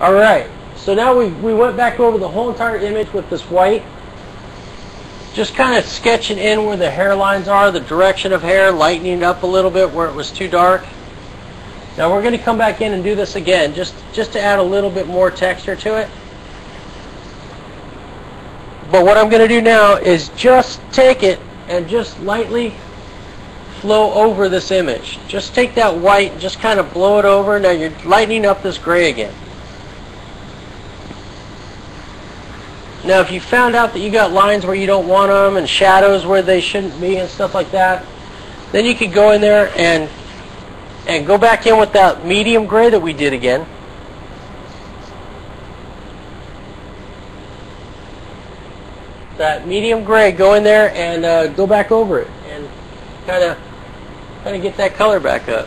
Alright, so now we went back over the whole entire image with this white. Just kind of sketching in where the hairlines are, the direction of hair, lightening it up a little bit where it was too dark. Now we're going to come back in and do this again, just to add a little bit more texture to it. But what I'm going to do now is just take it and just lightly flow over this image. Just take that white and just kind of blow it over. Now you're lightening up this gray again. Now if you found out that you got lines where you don't want them and shadows where they shouldn't be and stuff like that, then you could go in there and go back in with that medium gray that we did again. That medium gray, go in there and go back over it and kind of get that color back up.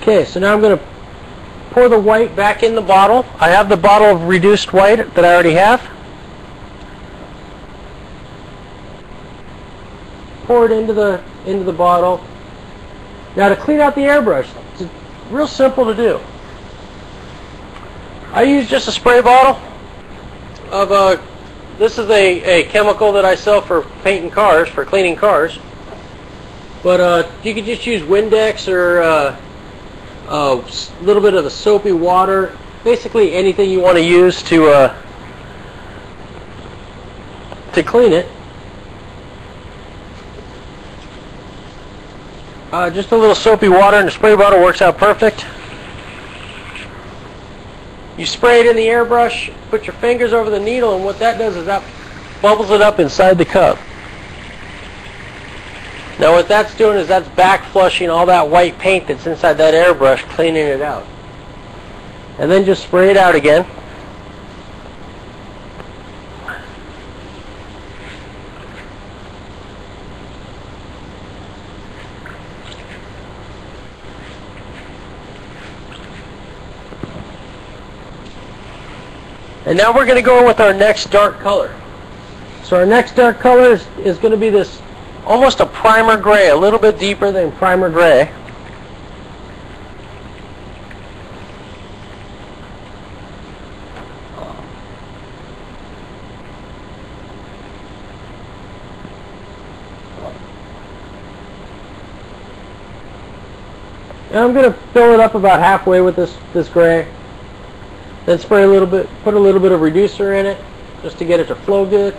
Okay, so now I'm going to pour the white back in the bottle. I have the bottle of reduced white that I already have. Pour it into the bottle. Now to clean out the airbrush, it's real simple to do. I use just a spray bottle of this is a chemical that I sell for painting cars, for cleaning cars. But you could just use Windex or a little bit of the soapy water, basically anything you want to use to clean it. Just a little soapy water in the spray bottle works out perfect. You spray it in the airbrush, put your fingers over the needle, and what that does is that bubbles it up inside the cup. Now what that's doing is that's back flushing all that white paint that's inside that airbrush, cleaning it out. And then just spray it out again. And now we're going to go with our next dark color. So our next dark color is going to be this almost a primer gray, a little bit deeper than primer gray. And I'm going to fill it up about halfway with this gray. Then spray a little bit, put a little bit of reducer in it, just to get it to flow good.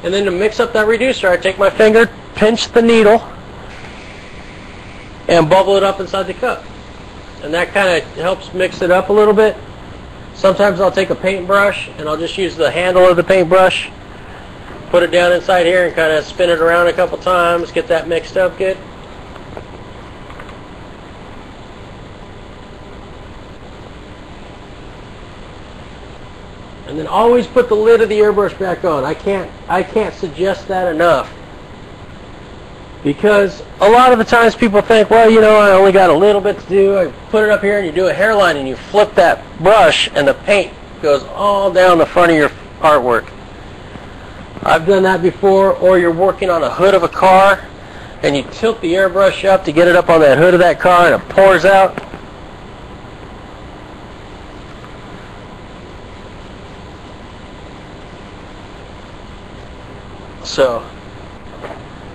And then to mix up that reducer, I take my finger, pinch the needle, and bubble it up inside the cup. And that kind of helps mix it up a little bit. Sometimes I'll take a paintbrush, and I'll just use the handle of the paintbrush, put it down inside here, and kind of spin it around a couple times, get that mixed up good. And then always put the lid of the airbrush back on. I can't suggest that enough. Because a lot of the times people think, well, you know, I only got a little bit to do. I put it up here and you do a hairline and you flip that brush and the paint goes all down the front of your artwork. I've done that before. Or you're working on a hood of a car and you tilt the airbrush up to get it up on that hood of that car and it pours out. So,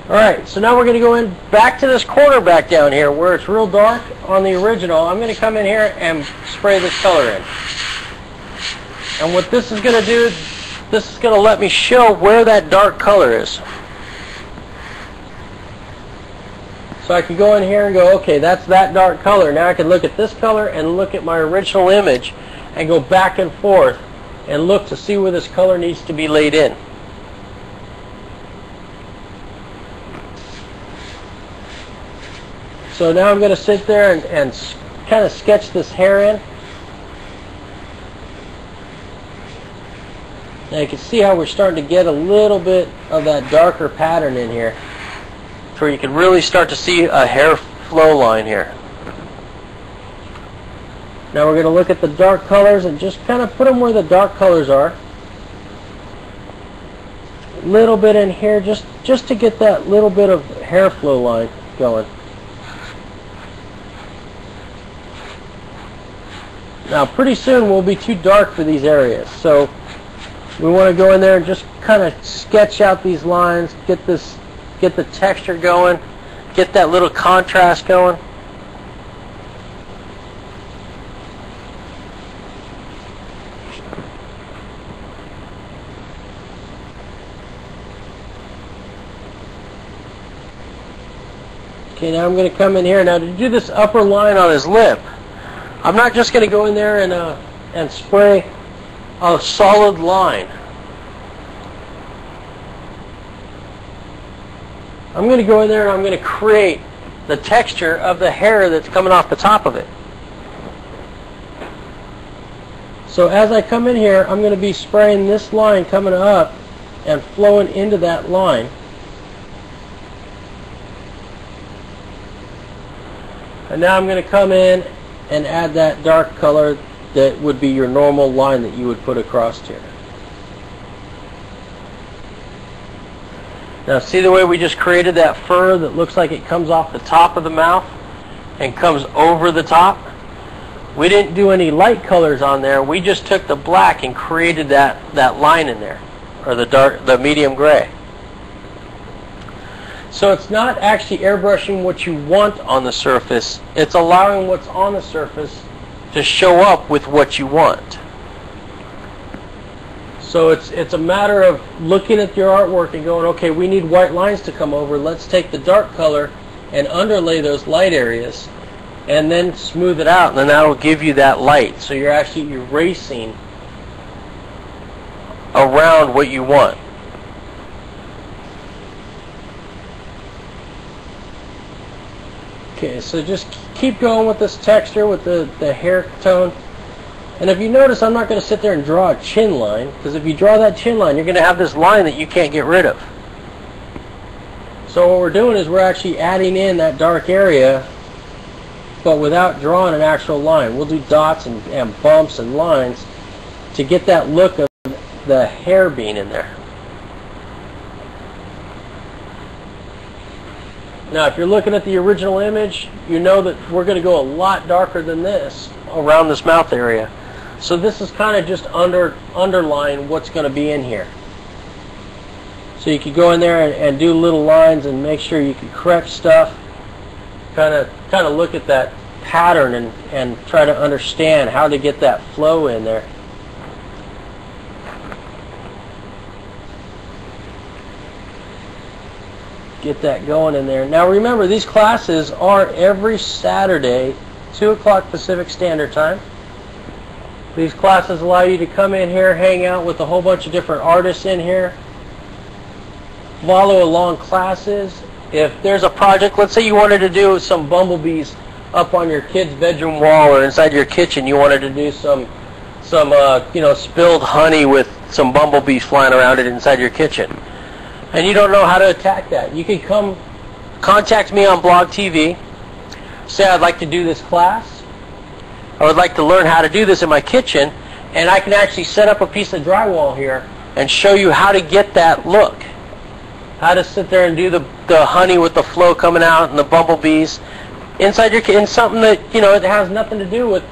alright, so now we're going to go in back to this corner back down here where it's real dark on the original. I'm going to come in here and spray this color in. And what this is going to do, this is going to let me show where that dark color is. So I can go in here and go, okay, that's that dark color. Now I can look at this color and look at my original image and go back and forth and look to see where this color needs to be laid in. So now I'm going to sit there and kind of sketch this hair in. Now you can see how we're starting to get a little bit of that darker pattern in here, where you can really start to see a hair flow line here. Now we're going to look at the dark colors and just kind of put them where the dark colors are. A little bit in here just to get that little bit of hair flow line. going. Now pretty soon we'll be too dark for these areas, so we want to go in there and just kind of sketch out these lines, get the texture going, get that little contrast going. Okay, now I'm going to come in here. Now to do this upper line on his lip, I'm not just going to go in there and spray a solid line. I'm going to go in there and I'm going to create the texture of the hair that's coming off the top of it. So as I come in here, I'm going to be spraying this line coming up and flowing into that line. And now I'm going to come in and add that dark color that would be your normal line that you would put across here. Now see the way we just created that fur that looks like it comes off the top of the mouth and comes over the top? We didn't do any light colors on there. We just took the black and created that line in there, or the medium gray. So it's not actually airbrushing what you want on the surface. It's allowing what's on the surface to show up with what you want. So it's a matter of looking at your artwork and going, okay, we need white lines to come over. Let's take the dark color and underlay those light areas and then smooth it out, and then that will give you that light. So you're actually erasing around what you want. Okay, so just keep going with this texture, with the hair tone. And if you notice, I'm not going to sit there and draw a chin line, because if you draw that chin line, you're going to have this line that you can't get rid of. So what we're doing is we're actually adding in that dark area, but without drawing an actual line. We'll do dots and bumps and lines to get that look of the hair being in there. Now, if you're looking at the original image, you know that we're going to go a lot darker than this around this mouth area. So this is kind of just underline what's going to be in here. So you could go in there and do little lines and make sure you can correct stuff. Kind of look at that pattern and try to understand how to get that flow in there. Get that going in there. Now remember, these classes are every Saturday, 2 o'clock Pacific Standard Time. These classes allow you to come in here, hang out with a whole bunch of different artists in here, follow along classes. If there's a project, let's say you wanted to do some bumblebees up on your kid's bedroom wall or inside your kitchen, you wanted to do some spilled honey with some bumblebees flying around it inside your kitchen, and you don't know how to attack that, you can come contact me on Blog TV, say I'd like to do this class, I would like to learn how to do this in my kitchen, and I can actually set up a piece of drywall here and show you how to get that look. How to sit there and do the honey with the flow coming out and the bumblebees inside your kitchen, something that, it has nothing to do with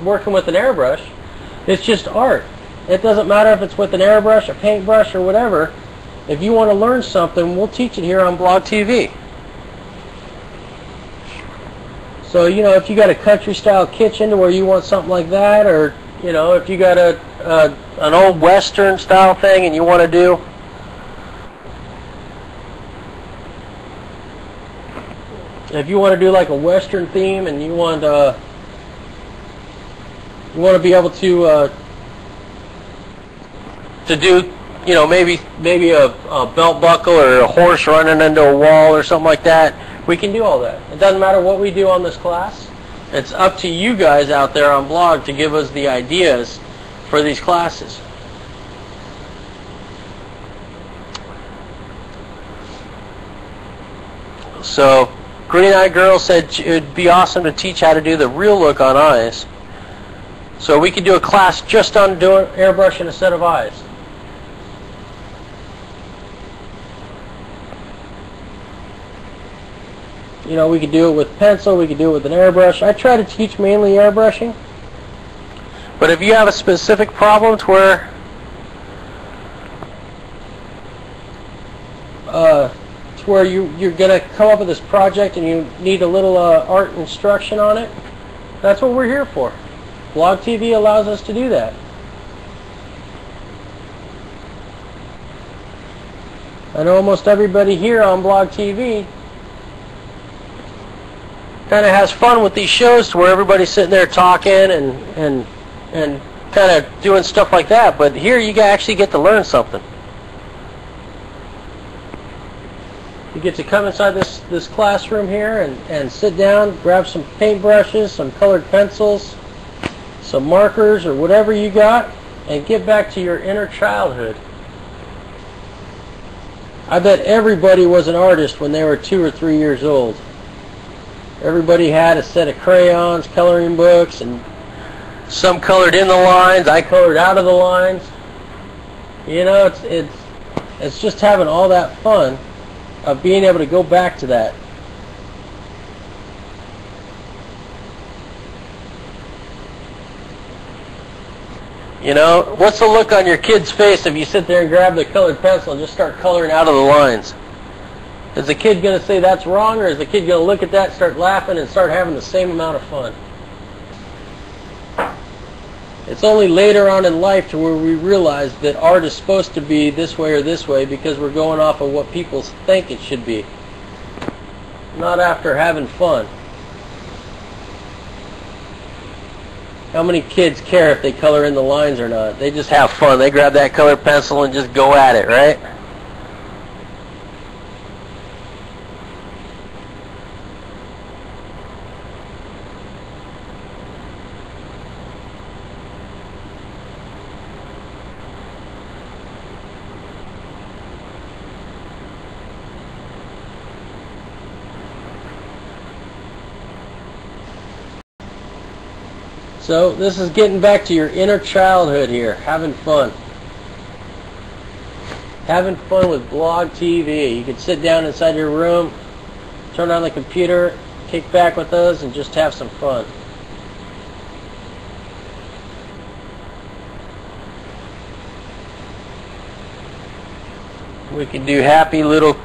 working with an airbrush. It's just art. It doesn't matter if it's with an airbrush, a paintbrush, or whatever. If you want to learn something, we'll teach it here on Blog TV. So, if you got a country-style kitchen where you want something like that, or, if you got an old Western-style thing and you want to do, if you want to do like a Western theme and you want to be able to do, maybe a belt buckle or a horse running into a wall or something like that, we can do all that. It doesn't matter what we do on this class. It's up to you guys out there on Blog to give us the ideas for these classes. So, Green Eye Girl said it would be awesome to teach how to do the real look on eyes. So we could do a class just on doing airbrushing a set of eyes. You know, we could do it with pencil, we could do it with an airbrush. I try to teach mainly airbrushing. But if you have a specific problem to where you're going to come up with this project and you need a little art instruction on it, that's what we're here for. Blog TV allows us to do that. I know almost everybody here on Blog TV kind of has fun with these shows to where everybody's sitting there talking and kind of doing stuff like that, but here you actually get to learn something. You get to come inside this classroom here and sit down, grab some paintbrushes, some colored pencils, some markers, or whatever you got, and get back to your inner childhood. I bet everybody was an artist when they were 2 or 3 years old. Everybody had a set of crayons, coloring books, and some colored in the lines. I colored out of the lines. You know, it's just having all that fun of being able to go back to that. You know, what's the look on your kid's face if you sit there and grab the colored pencil and just start coloring out of the lines? Is the kid going to say that's wrong, or is the kid going to look at that, start laughing, and start having the same amount of fun? It's only later on in life to where we realize that art is supposed to be this way or this way because we're going off of what people think it should be, not after having fun. How many kids care if they color in the lines or not? They just have fun. They grab that colored pencil and just go at it, right? So this is getting back to your inner childhood here, having fun. Having fun with Blog TV. You can sit down inside your room, turn on the computer, kick back with us, and just have some fun. We can do happy little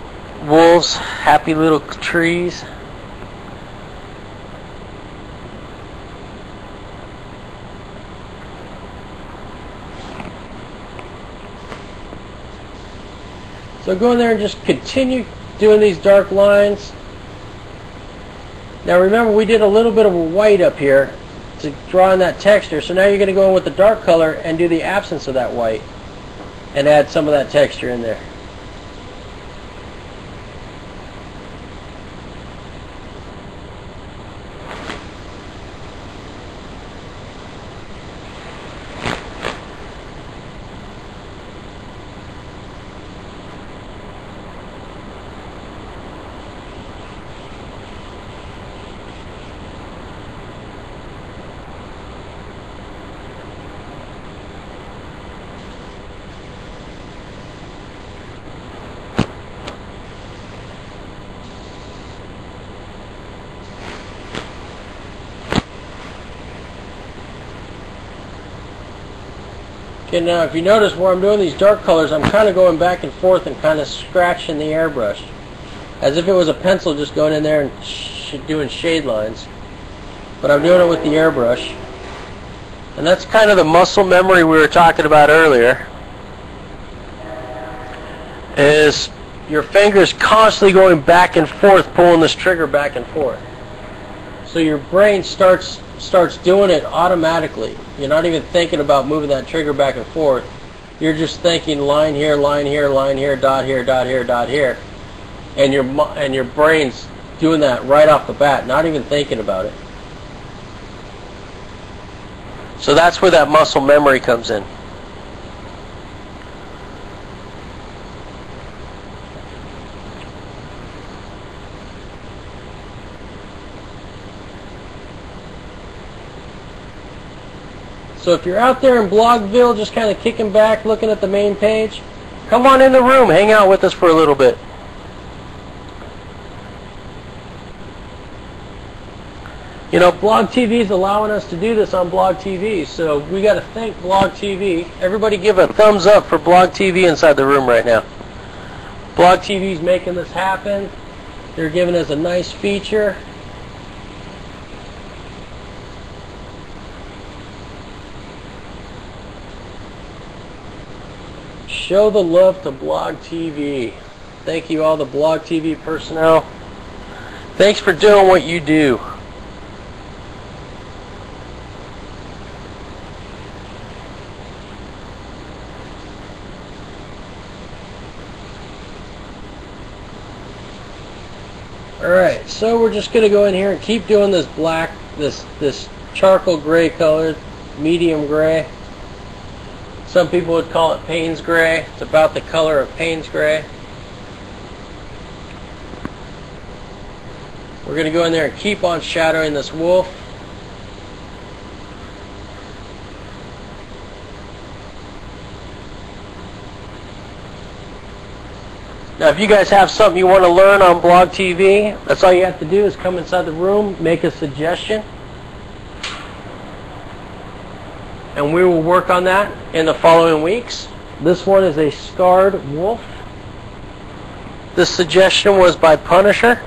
wolves, happy little trees. So go in there and just continue doing these dark lines. Now remember, we did a little bit of a white up here to draw in that texture. So now you're going to go in with the dark color and do the absence of that white and add some of that texture in there. Okay, now if you notice where I'm doing these dark colors, I'm kind of going back and forth and kind of scratching the airbrush, as if it was a pencil just going in there and doing shade lines. But I'm doing it with the airbrush. And that's kind of the muscle memory we were talking about earlier, is your fingers constantly going back and forth, pulling this trigger back and forth. So your brain starts doing it automatically. You're not even thinking about moving that trigger back and forth. You're just thinking line here, line here, line here, dot here, dot here, dot here. And your brain's doing that right off the bat, not even thinking about it. So that's where that muscle memory comes in. So if you're out there in Blogville just kind of kicking back, looking at the main page, come on in the room, hang out with us for a little bit. You know, Blog TV is allowing us to do this on Blog TV, so we got to thank Blog TV. Everybody give a thumbs up for Blog TV inside the room right now. Blog TV is making this happen. They're giving us a nice feature. Show the love to Blog TV. Thank you all the Blog TV personnel. Thanks for doing what you do. Alright, so we're just going to go in here and keep doing this black, this charcoal gray color, medium gray. Some people would call it Payne's gray. It's about the color of Payne's gray. We're going to go in there and keep on shadowing this wolf. Now, if you guys have something you want to learn on Blog TV, that's all you have to do is come inside the room, make a suggestion, and we will work on that in the following weeks. This one is a scarred wolf. This suggestion was by Punisher.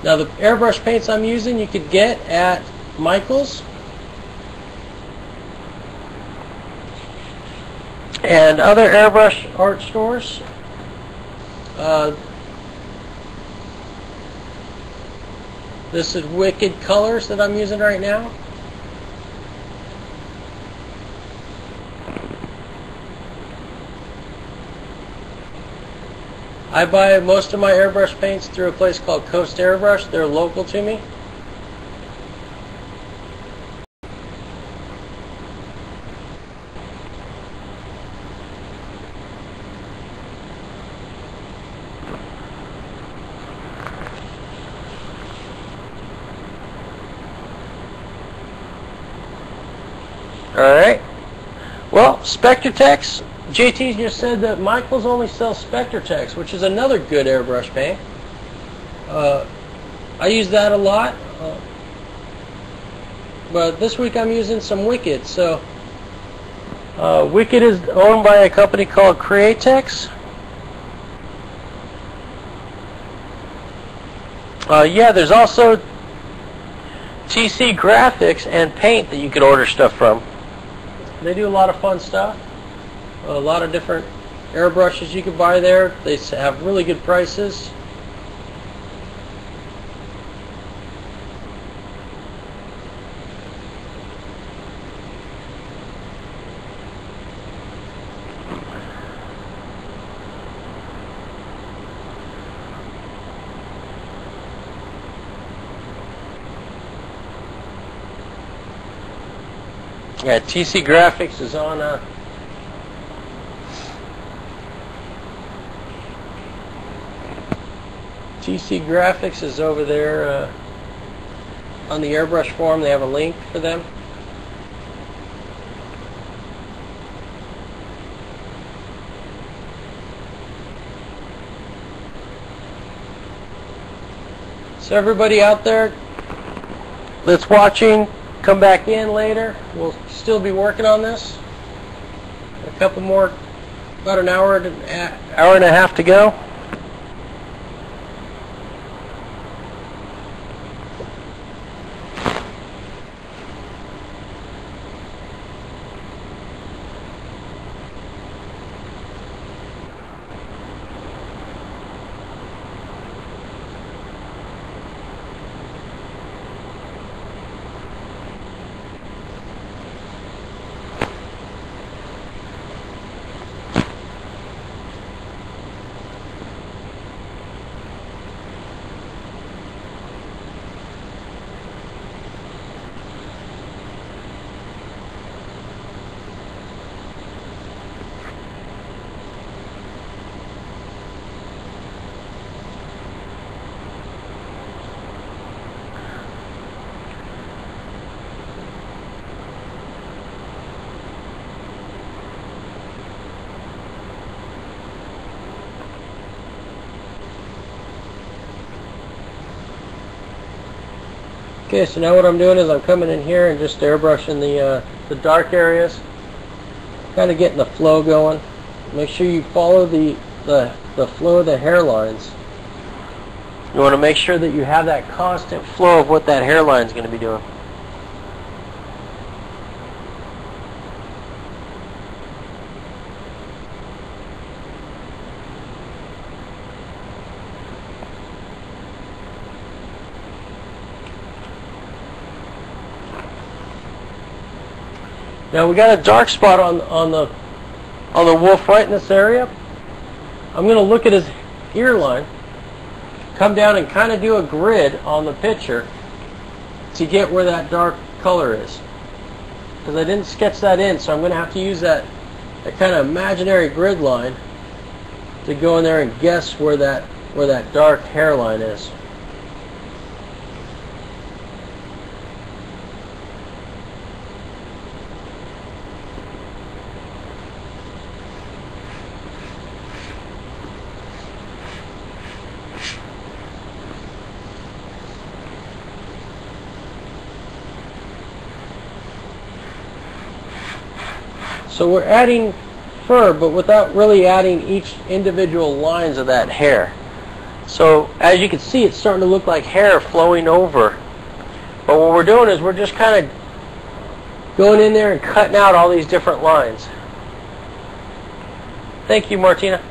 Now the airbrush paints I'm using you could get at Michael's and other airbrush art stores. This is Wicked Colors that I'm using right now. I buy most of my airbrush paints through a place called Coast Airbrush. They're local to me. Alright. Well, Spectratex. JT just said that Michael's only sells Spectratex, which is another good airbrush paint. I use that a lot, but this week I'm using some Wicked. So Wicked is owned by a company called Createx. Yeah, there's also TC Graphics and Paint that you can order stuff from. They do a lot of fun stuff. A lot of different airbrushes you can buy there. They have really good prices. Yeah, TC Graphics is on TC Graphics is over there on the airbrush forum. They have a link for them. So everybody out there that's watching, come back in later. We'll still be working on this. A couple more, about an hour and a half to go. Okay, so now what I'm doing is I'm coming in here and just airbrushing the dark areas, kind of getting the flow going. Make sure you follow the flow of the hairlines. You want to make sure that you have that constant flow of what that hairline is going to be doing. Now we got a dark spot on the wolf right in this area. I'm going to look at his ear line, come down and kind of do a grid on the picture to get where that dark color is. Because I didn't sketch that in, so I'm going to have to use that kind of imaginary grid line to go in there and guess where that dark hairline is. So we're adding fur, but without really adding each individual lines of that hair. So as you can see, it's starting to look like hair flowing over. But what we're doing is we're just kind of going in there and cutting out all these different lines. Thank you, Martina.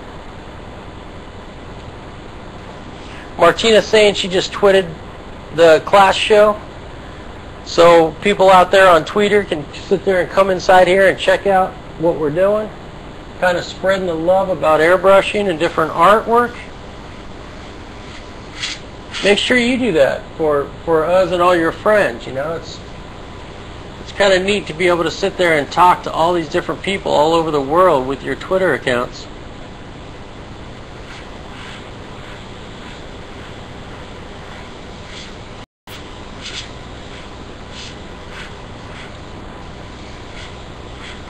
Martina's saying she just tweeted the class show. So people out there on Twitter can sit there and come inside here and check out what we're doing. Kind of spreading the love about airbrushing and different artwork. Make sure you do that for us and all your friends. You know, it's kind of neat to be able to sit there and talk to all these different people all over the world with your Twitter accounts.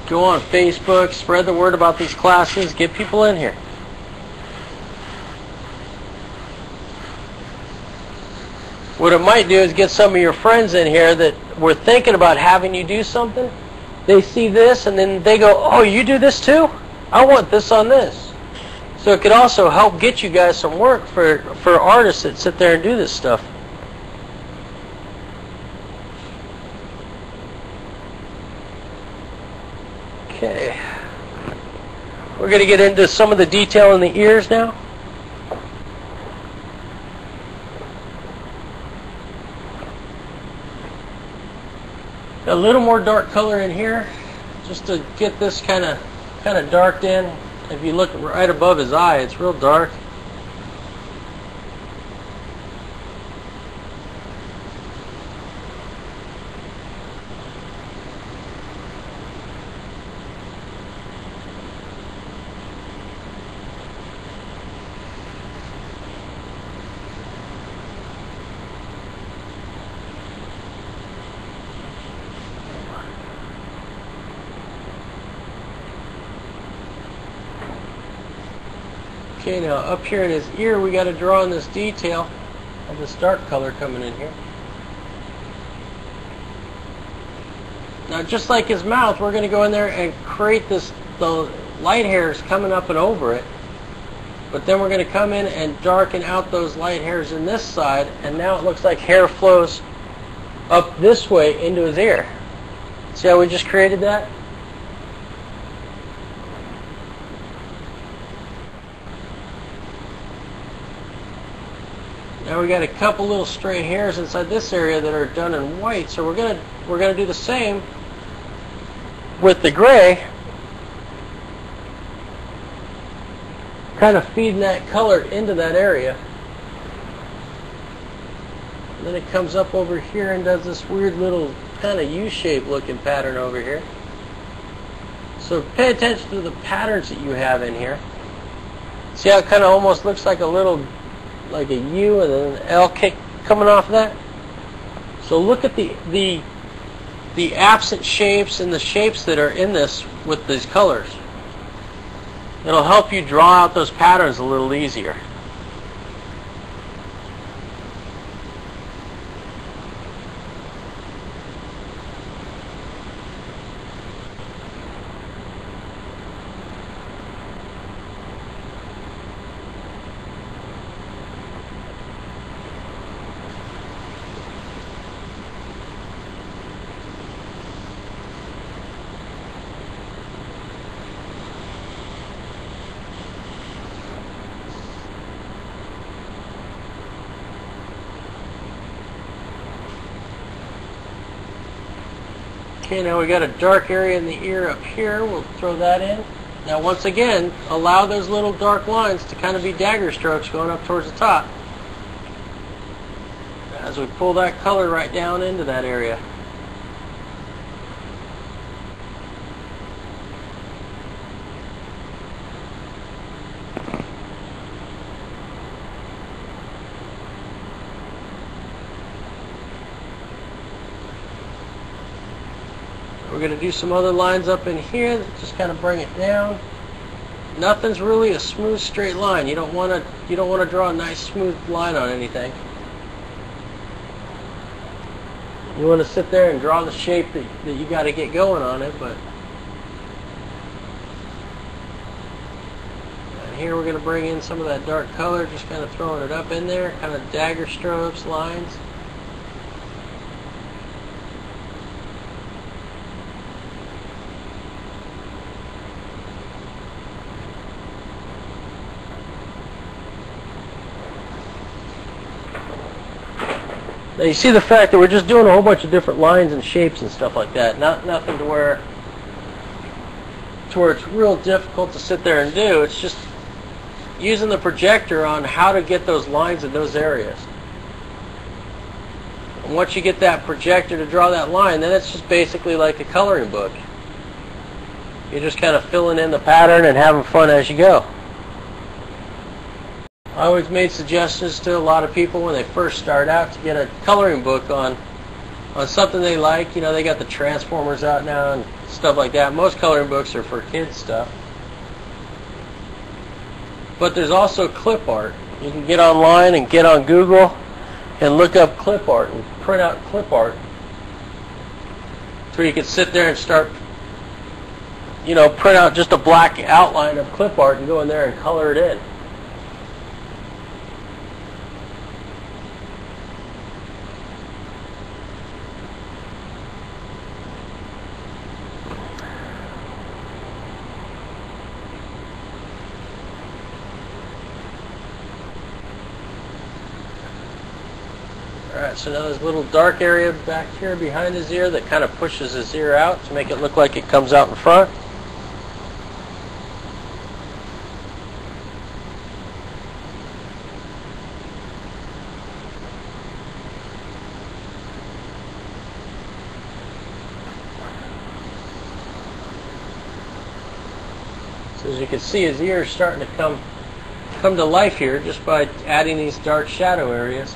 Go on Facebook, spread the word about these classes, get people in here. What it might do is get some of your friends in here that were thinking about having you do something. They see this and then they go, oh, you do this too? I want this on this. So it could also help get you guys some work for artists that sit there and do this stuff. Okay, we're going to get into some of the detail in the ears now. A little more dark color in here, just to get this kind of darked in. If you look right above his eye, it's real dark. Okay, now up here in his ear, we got to draw in this detail of this dark color coming in here. Now, just like his mouth, we're going to go in there and create the light hairs coming up and over it. But then we're going to come in and darken out those light hairs in this side, and now it looks like hair flows up this way into his ear. See how we just created that? Now we got a couple little stray hairs inside this area that are done in white, so we're gonna do the same with the gray, kind of feeding that color into that area. And then it comes up over here and does this weird little kind of U-shaped looking pattern over here. So pay attention to the patterns that you have in here. See how it kind of almost looks like a little, like a U and then an L kick coming off of that? So look at the absent shapes and the shapes that are in this with these colors. It'll help you draw out those patterns a little easier. Okay, now we got a dark area in the ear up here. We'll throw that in. Now once again, allow those little dark lines to kind of be dagger strokes going up towards the top, as we pull that color right down into that area. We're going to do some other lines up in here that just kind of bring it down. Nothing's really a smooth straight line. You don't want to draw a nice smooth line on anything. You want to sit there and draw the shape that you got to get going on it, but and here we're going to bring in some of that dark color, just kind of throwing it up in there, kind of dagger strokes, lines. Now you see the fact that we're just doing a whole bunch of different lines and shapes and stuff like that. Nothing to where it's real difficult to sit there and do. It's just using the projector on how to get those lines in those areas. And once you get that projector to draw that line, then it's just basically like a coloring book. You're just kind of filling in the pattern and having fun as you go. I always made suggestions to a lot of people when they first start out to get a coloring book on something they like. You know, they got the Transformers out now and stuff like that. Most coloring books are for kids stuff. But there's also clip art. You can get online and get on Google and look up clip art and print out clip art. So you can sit there and start, you know, print out just a black outline of clip art and go in there and color it in. Alright, so now there's a little dark area back here behind his ear that kind of pushes his ear out to make it look like it comes out in front. So as you can see, his ear is starting to come to life here just by adding these dark shadow areas.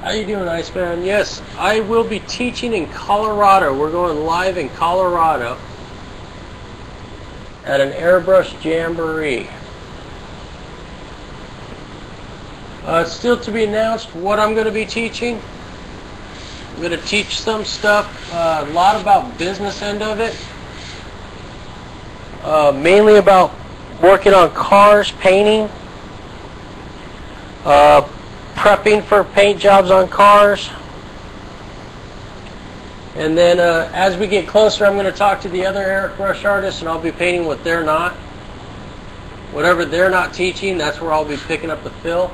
How you doing, Iceman? Yes, I will be teaching in Colorado. We're going live in Colorado at an airbrush jamboree. It's still to be announced what I'm going to be teaching. I'm going to teach some stuff, a lot about business end of it. Mainly about working on cars, painting. Prepping for paint jobs on cars. And then as we get closer, I'm going to talk to the other airbrush artists and I'll be painting what they're not. Whatever they're not teaching, that's where I'll be picking up the fill.